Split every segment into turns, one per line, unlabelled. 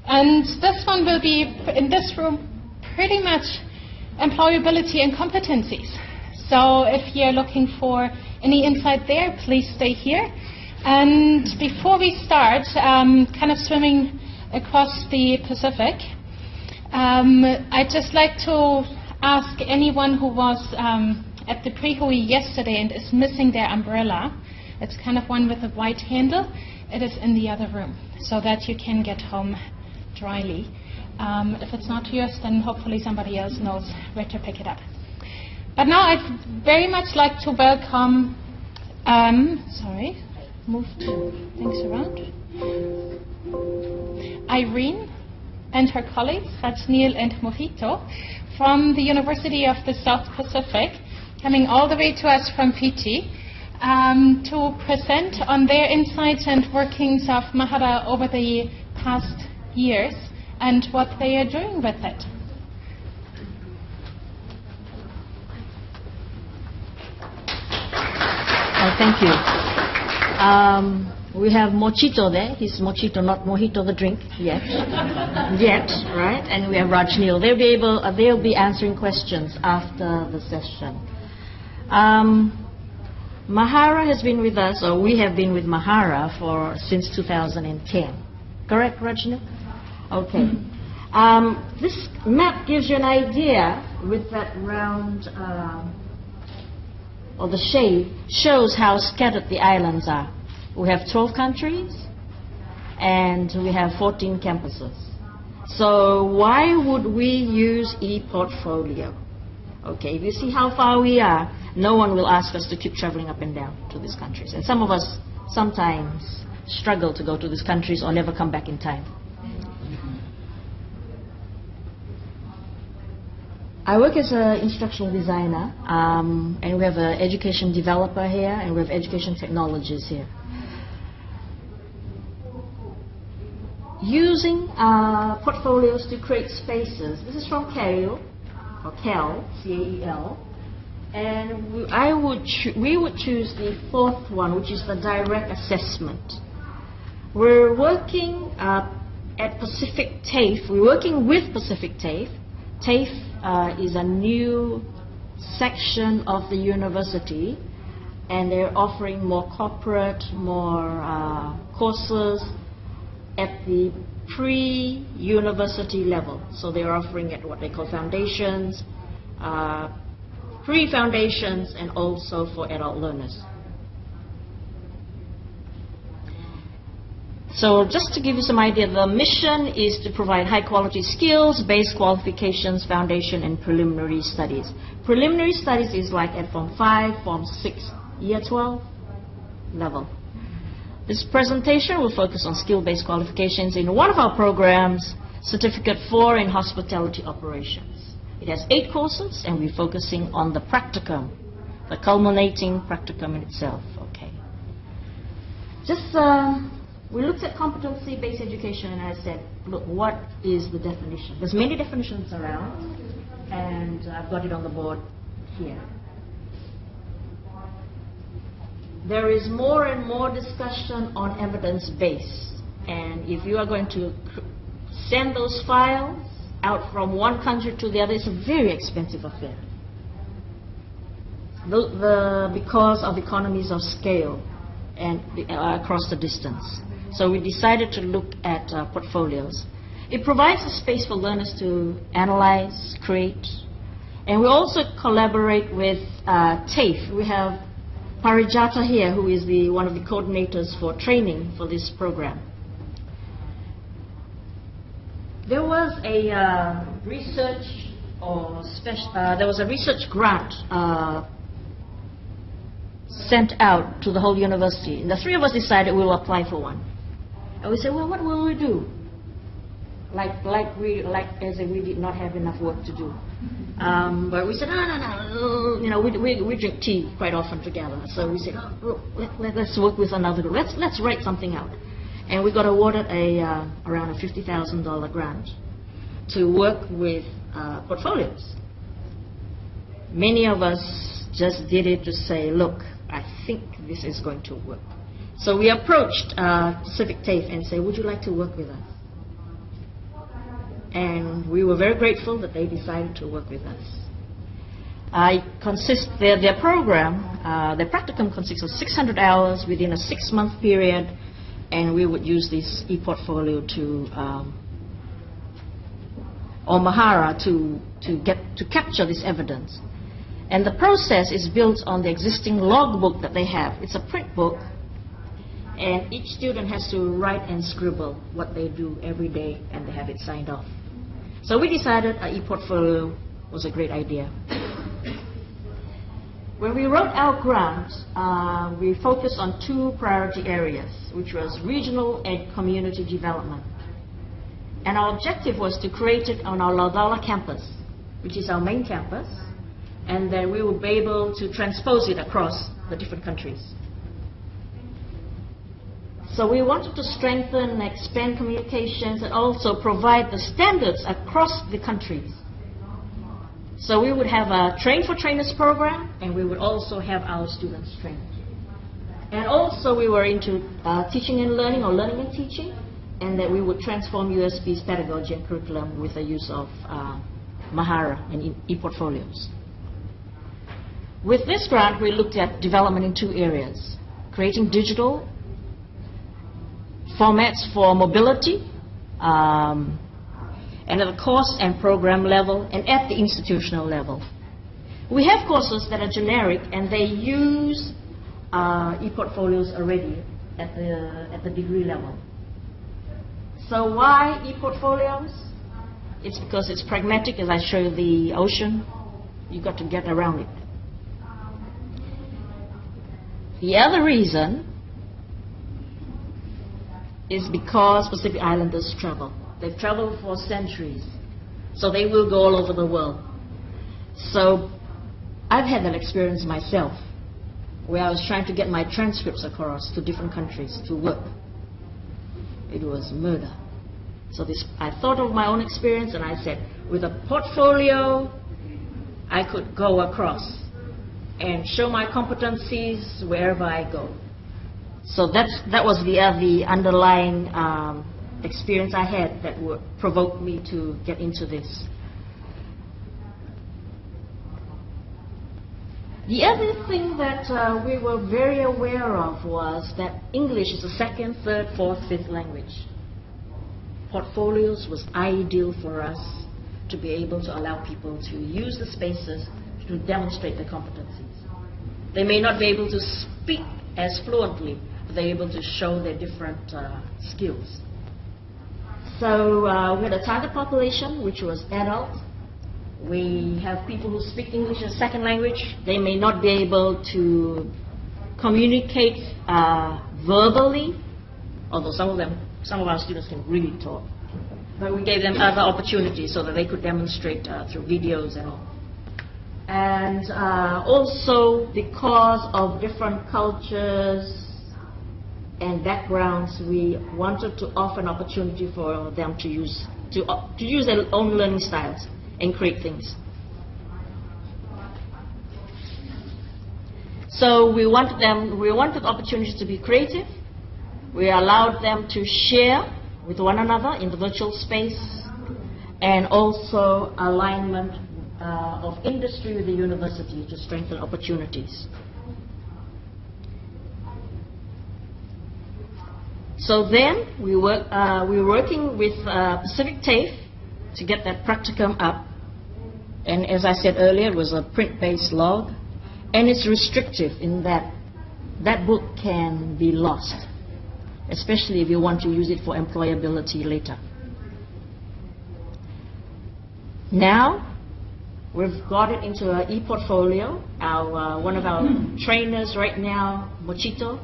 And this one will be, in this room, pretty much employability and competencies. So if you're looking for any insight there, please stay here. And before we start, kind of swimming across the Pacific, I'd just like to ask anyone who was at the pre-hui yesterday and is missing their umbrella, it's kind of one with a white handle, it is in the other room, so that you can get home dryly. If it's not yours, then hopefully somebody else knows where to pick it up. But now I'd very much like to welcome, move two things around. Irene and her colleagues, Rajneel and Mojito, from the University of the South Pacific, coming all the way to us from Fiji, to present on their insights and workings of Mahara over the past years and what they are doing with it.
Oh, thank you. We have Mojito there. He's Mojito, not Mojito the drink yet. Right? And we have Rajneel. They'll be answering questions after the session. Mahara has been with us, or we have been with Mahara since 2010. Correct, Rajneel? Okay. This map gives you an idea with that round, or the shade, shows how scattered the islands are. We have 12 countries, and we have 14 campuses. So why would we use e-portfolio? Okay, if you see how far we are, no one will ask us to keep traveling up and down to these countries. And some of us sometimes struggle to go to these countries or never come back in time. I work as an instructional designer, and we have an education developer here, and we have education technologies here. Using portfolios to create spaces. This is from CAEL, or CAEL, C-A-E-L. And we would choose the fourth one, which is the direct assessment. We're working at Pacific TAFE. We're working with Pacific TAFE. TAFE is a new section of the university, and they're offering more corporate, more courses at the pre-university level. So they're offering at what they call foundations, pre-foundations, and also for adult learners. So just to give you some idea, the mission is to provide high-quality skills, base qualifications, foundation, and preliminary studies. Preliminary studies is like at Form 5, Form 6, Year 12 level. This presentation will focus on skill-based qualifications in one of our programs, Certificate 4 in Hospitality Operations. It has 8 courses, and we're focusing on the practicum, the culminating practicum in itself. Okay. We looked at competency-based education, and I said, look, what is the definition? There's many definitions around, and I've got it on the board here. There is more and more discussion on evidence-based, and if you are going to send those files out from one country to the other, it's a very expensive affair. Because of economies of scale and across the distance. So we decided to look at portfolios. It provides a space for learners to analyze, create, and we also collaborate with TAFE. We have Parijata here, who is one of the coordinators for training for this program. There was a research grant sent out to the whole university, and the 3 of us decided we'll apply for one. And we said, well, what will we do? We did not have enough work to do. But we said, no. You know, we drink tea quite often together. So we said, let's work with another group. Let's write something out. And we got awarded around a $50,000 grant to work with portfolios. Many of us just did it to say, look, I think this is going to work. So we approached Pacific TAFE and said, would you like to work with us? and we were very grateful that they decided to work with us. Their program, their practicum consists of 600 hours within a 6-month period, and we would use this e-portfolio or Mahara to capture this evidence. And the process is built on the existing logbook that they have. It's a print book, and each student has to write and scribble what they do every day, and they have it signed off. So we decided an e-portfolio was a great idea. When we wrote our grant, we focused on 2 priority areas, which was regional and community development. And our objective was to create it on our Laudala campus, which is our main campus, and then we would be able to transpose it across the different countries. So we wanted to strengthen and expand communications and also provide the standards across the countries. So we would have a Train for Trainers program, and we would also have our students trained. And also we were into teaching and learning, or learning and teaching, and that we would transform USB's pedagogy and curriculum with the use of Mahara and e-portfolios. With this grant, we looked at development in 2 areas: creating digital formats for mobility, and at the course and program level, and at the institutional level. We have courses that are generic, and they use e-portfolios already at the degree level. So why e-portfolios? It's because it's pragmatic. As I show you the ocean, you've got to get around it. The other reason is because Pacific Islanders travel. They've traveled for centuries, so they will go all over the world. So I've had that experience myself, where I was trying to get my transcripts across to different countries to work. It was murder. So I thought of my own experience, and I said, with a portfolio, I could go across and show my competencies wherever I go. So that was the underlying experience I had that would provoke me to get into this. The other thing that we were very aware of was that English is a 2nd, 3rd, 4th, 5th language. Portfolios was ideal for us to be able to allow people to use the spaces to demonstrate their competencies. They may not be able to speak as fluently, but they're able to show their different skills. So we had a target population, which was adult. We have people who speak English as a 2nd language. They may not be able to communicate verbally, although some of our students can really talk. But we gave them other opportunities so that they could demonstrate through videos and all. And also because of different cultures and backgrounds, we wanted to offer an opportunity for them to use their own learning styles and create things. So we wanted opportunities to be creative. We allowed them to share with one another in the virtual space, and also alignment of industry with the university to strengthen opportunities. So then we're working with Pacific TAFE to get that practicum up. And as I said earlier, it was a print-based log. And it's restrictive in that that book can be lost, especially if you want to use it for employability later. Now, we've got it into our e-portfolio. One of our trainers right now, Mojito,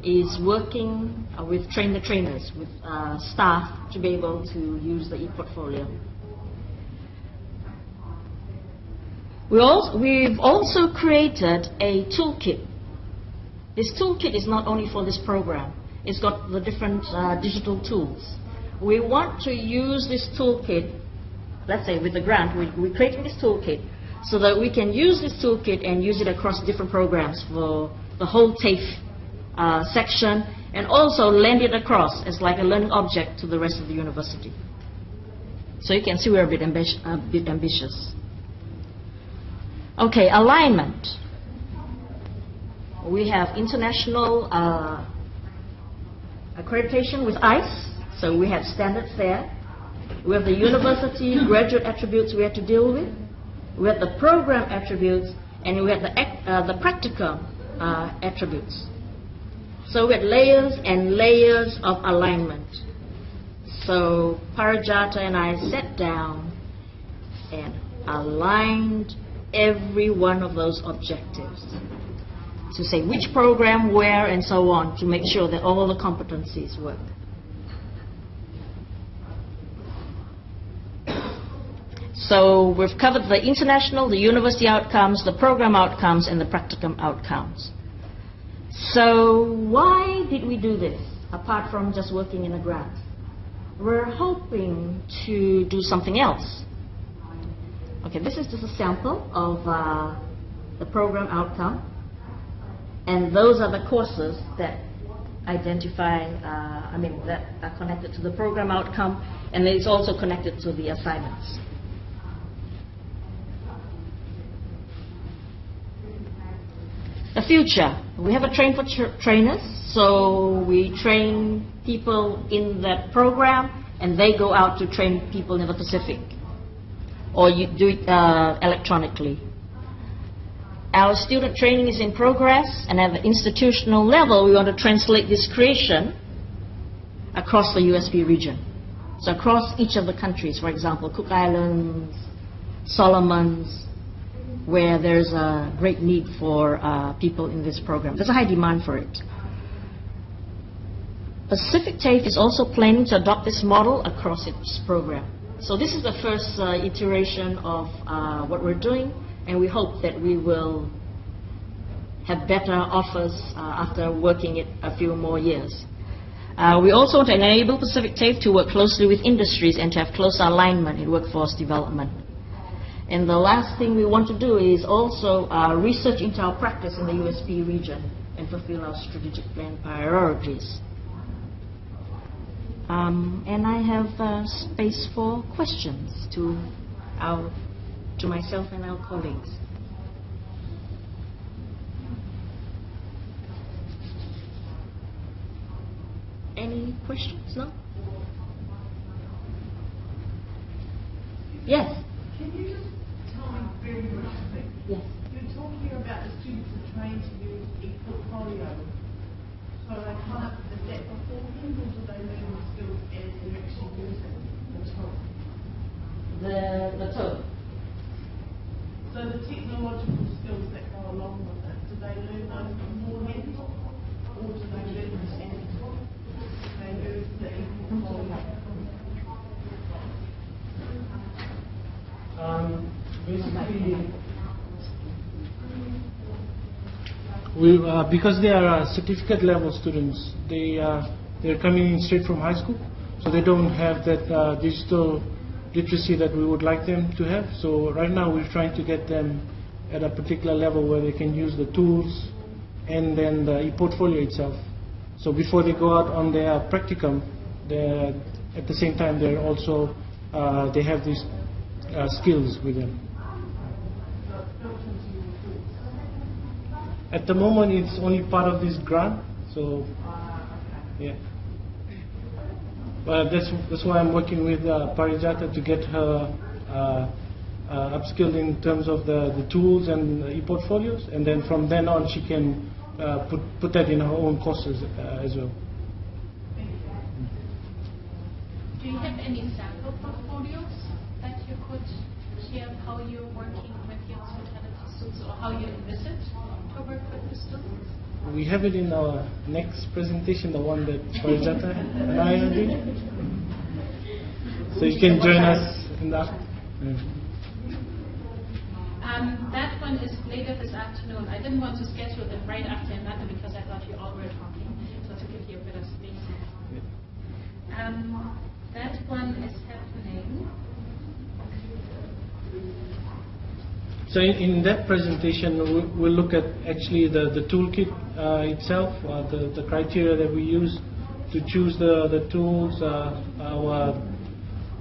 is working with Train the Trainers, with staff to be able to use the e-portfolio. We've also created a toolkit. This toolkit is not only for this program. It's got the different digital tools. We want to use this toolkit, let's say with the grant, we're creating this toolkit so that we can use this toolkit and use it across different programs for the whole TAFE section, and also lend it across as like a learning object to the rest of the university. So you can see we're a bit ambitious. Okay, alignment. We have international accreditation with ICE, so we have standards there. We have the university graduate attributes we have to deal with. We have the program attributes, and we have the practicum attributes. So we have layers and layers of alignment. So Parijata and I sat down and aligned every one of those objectives to say which program, where, and so on, to make sure that all the competencies work. So we've covered the international, the university outcomes, the program outcomes, and the practicum outcomes. So why did we do this, apart from just working in a grant? We're hoping to do something else. Okay, this is just a sample of the program outcome. And those are the courses that identify, that are connected to the program outcome, and it's also connected to the assignments. The future. We have a train for trainers, so we train people in that program, and they go out to train people in the Pacific, or you do it electronically. Our student training is in progress, and at the institutional level, we want to translate this creation across the USP region. So across each of the countries, for example, Cook Islands, Solomons, where there's a great need for people in this program. There's a high demand for it. Pacific TAFE is also planning to adopt this model across its program. So this is the first iteration of what we're doing, and we hope that we will have better offers after working it a few more years. We also want to enable Pacific TAFE to work closely with industries and to have closer alignment in workforce development. And the last thing we want to do is also research into our practice in the USP region and fulfill our strategic plan priorities. And I have space for questions to myself and our colleagues. Any questions? No? Yes?
Can you just tell me very briefly?
Yes.
You're talking here about the students are trained to use e-portfolio. So they can't, is that beforehand, or do they learn the skills as they're actually using the tool?
The tool.
So the technological skills that go along with it, do they learn those beforehand, or do they learn them as they use the e-portfolio?
Basically, because they are certificate level students, they're coming in straight from high school, so they don't have that digital literacy that we would like them to have. So right now we're trying to get them at a particular level where they can use the tools and then the e-portfolio itself. So before they go out on their practicum, at the same time they're also they have these skills with them. At the moment, it's only part of this grant, so yeah. But that's why I'm working with Parijata to get her upskilled in terms of the tools and the e-portfolios, and then from then on she can put that in her own courses as well.
Do you have any sample portfolios that you could share how you're working with your totality students, or how you envisage to work with the students?
We have it in our next presentation, the one that Parijata and I are doing. So you can join us in that.
That one is later this afternoon. I didn't want to schedule it right after another because I thought you all were talking, so to give you a bit of space. That one is happening.
So in that presentation, we'll look at actually the toolkit itself, the criteria that we use to choose the tools,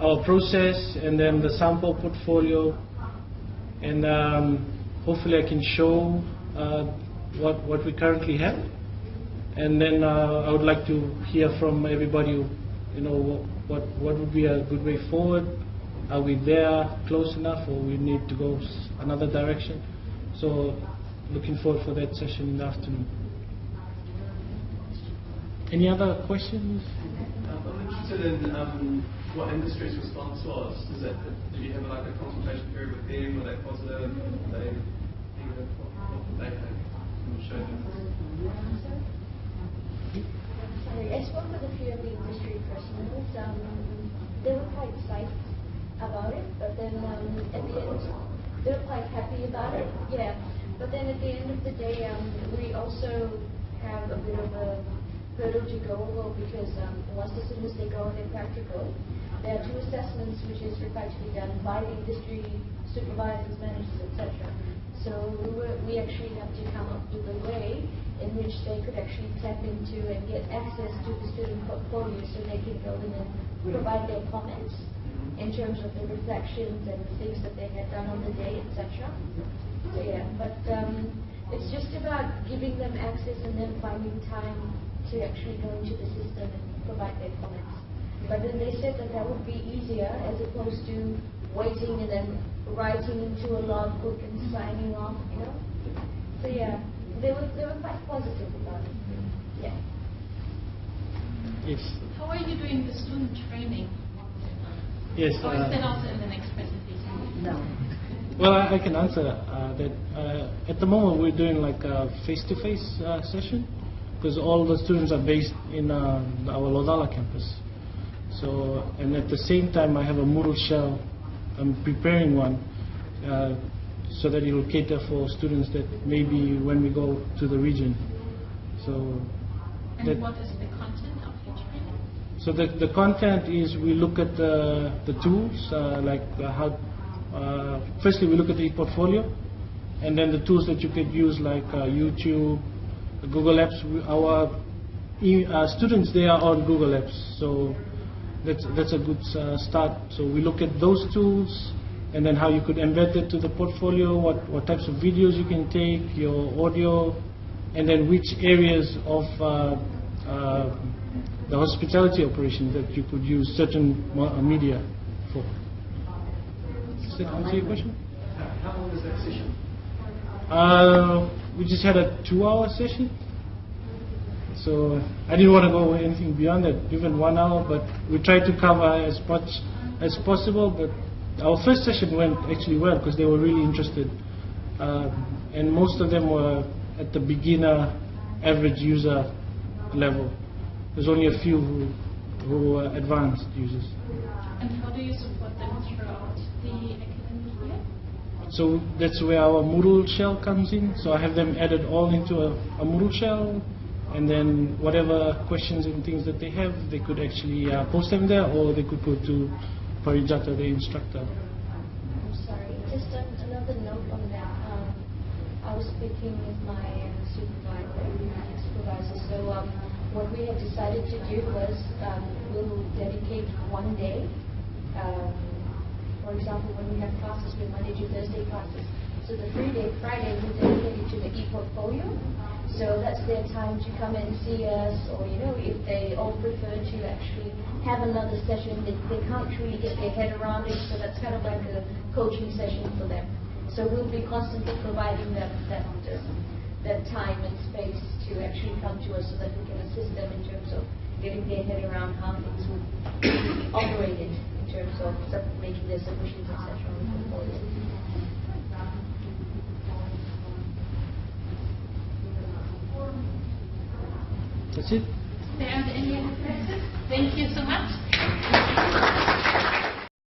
our process, and then the sample portfolio, and hopefully I can show what we currently have, and then I would like to hear from everybody, what would be a good way forward. Are we there close enough, or we need to go another direction? So looking forward for that session in the afternoon. Any other questions?
I'm interested in what industry's response was. Did you have like a consultation period with them? Were they positive? What did they think? Show them.
Sorry, I spoke with a few of the industry personnel. They were quite psyched about it, but then at the end, they were quite happy about it. Yeah, but then at the end of the day, we also have a bit of a hurdle to go over, because once the students they go in their practical, there are 2 assessments which is required to be done by the industry supervisors, managers, etc. So we actually have to come up with a way in which they could actually tap into and get access to the student portfolio, so they can go in and provide their comments in terms of the reflections and the things that they had done on the day, etc. So yeah, but it's just about giving them access and then finding time to actually go into the system and provide their comments. But then they said that would be easier as opposed to waiting and then writing into a logbook and signing off, So yeah, they were quite positive about it. Yeah.
Yes.
How are you doing the student training?
Yes.
Or is that also in the next presentation?
No.
Well, I can answer that. At the moment, we're doing like a face-to-face session, because all the students are based in our Lodala campus. So, and at the same time, I have a Moodle shell. I'm preparing one so that it will cater for students that maybe when we go to the region. So.
And what is the content of your training?
So the content is, we look at the tools, firstly we look at the portfolio, and then the tools that you could use like YouTube, Google Apps. Our students, they are on Google Apps, so that's a good start. So we look at those tools, and then how you could embed it to the portfolio, what types of videos you can take, your audio, and then which areas of the hospitality operation that you could use certain media for. Does that answer your question?
How long was that session?
We just had a 2-hour session. So I didn't want to go anything beyond that, even 1 hour, but we tried to cover as much as possible. But our first session went actually well, because they were really interested. And most of them were at the beginner, average user level. There's only a few who are advanced users.
And how do you support them throughout the academic year?
So that's where our Moodle shell comes in. So I have them added all into a Moodle shell, and then whatever questions and things that they have, they could actually post them there, or they could go to Parijata, the instructor.
I'm sorry, just another note on that. I was speaking with my supervisor. So what we had decided to do was we'll dedicate one day. For example, when we have classes, with Monday to Thursday classes. So the free day, Friday, we dedicated to the e-portfolio. So that's their time to come and see us, or if they all prefer to actually have another session, they can't really get their head around it. So that's kind of like a coaching session for them. So we'll be constantly providing them that time and space to actually come to us, so that we can assist them in terms of getting their head around how things would be operated in terms of making their submissions, etc. on the portfolio.
That's it.
There aren't any other questions? Thank you so much.